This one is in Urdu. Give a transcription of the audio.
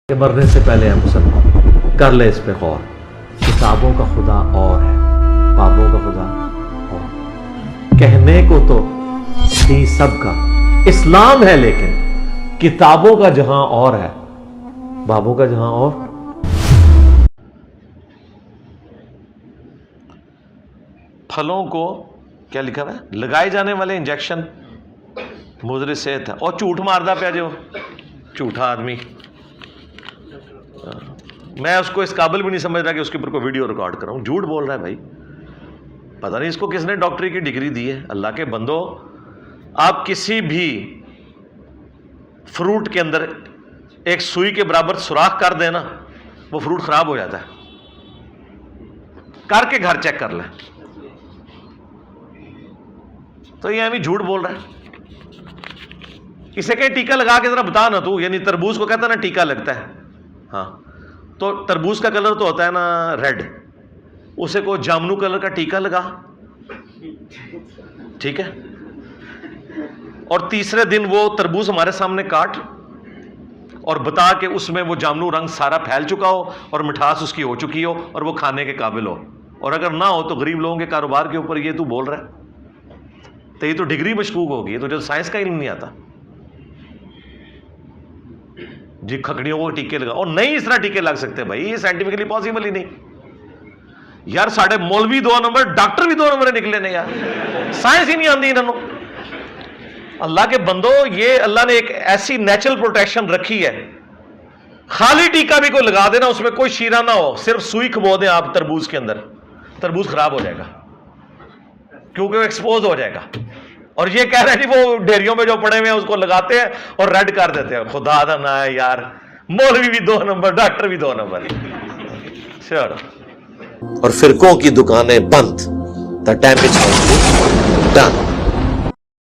کہ مرنے سے پہلے ہم مسلمان کر لے اس پہ غور. کتابوں کا خدا اور ہے، بابوں کا خدا اور. کہنے کو تو تھی سب کا اسلام ہے، لیکن کتابوں کا جہاں اور ہے، بابوں کا جہاں اور. پھلوں کو کیا لکھا ہوا ہے؟ لگائے جانے والے انجیکشن مضر صحت ہے. اور جھوٹ ماردا پیا جو جھوٹا آدمی، میں اس کو اس قابل بھی نہیں سمجھ رہا کہ اس کے اوپر کوئی ویڈیو ریکارڈ کراؤں. جھوٹ بول رہا ہے بھائی، پتہ نہیں اس کو کس نے ڈاکٹری کی ڈگری دی ہے. اللہ کے بندو، آپ کسی بھی فروٹ کے اندر ایک سوئی کے برابر سوراخ کر دیں نا، وہ فروٹ خراب ہو جاتا ہے. کر کے گھر چیک کر لیں. تو یہ ابھی جھوٹ بول رہا ہے. اسے کہیں ٹیکا لگا کے ذرا بتا نا تو، یعنی تربوز کو کہتا ہے نا ٹیکا لگتا ہے. ہاں تو تربوز کا کلر تو ہوتا ہے نا ریڈ، اسے کو جامنو کلر کا ٹیکا لگا، ٹھیک ہے. اور تیسرے دن وہ تربوز ہمارے سامنے کاٹ اور بتا کہ اس میں وہ جامنو رنگ سارا پھیل چکا ہو اور مٹھاس اس کی ہو چکی ہو اور وہ کھانے کے قابل ہو. اور اگر نہ ہو تو غریب لوگوں کے کاروبار کے اوپر یہ تو بول رہا ہے، تو یہ تو ڈگری مشکوک ہوگی. یہ تو جو سائنس کا علم نہیں آتا جی. کھکڑیوں کو ٹیکے لگا، اور نہیں اس طرح ٹیکے لگ سکتے بھائی، یہ سائنٹیفکلی پاسبل ہی نہیں یار. ساڑھے مولوی 2 نمبر، ڈاکٹر بھی 2 نمبر نکلے نے یار، سائنس ہی نہیں آتی انہوں. اللہ کے بندو، یہ اللہ نے ایک ایسی نیچرل پروٹیکشن رکھی ہے. خالی ٹیکا بھی کوئی لگا دینا، اس میں کوئی شیرہ نہ ہو، صرف سوئی کھبو دیں آپ تربوز کے اندر، تربوز خراب ہو جائے گا کیونکہ وہ ایکسپوز ہو جائے گا. اور یہ کہہ رہے ہیں جی وہ ڈیریوں میں جو پڑے ہوئے ہیں اس کو لگاتے ہیں اور ریڈ کر دیتے ہیں. خدا دا نہ ہے یار، مولوی بھی 2 نمبر، ڈاکٹر بھی 2 نمبر. اور فرقوں کی دکانیں بند. The damage has been done.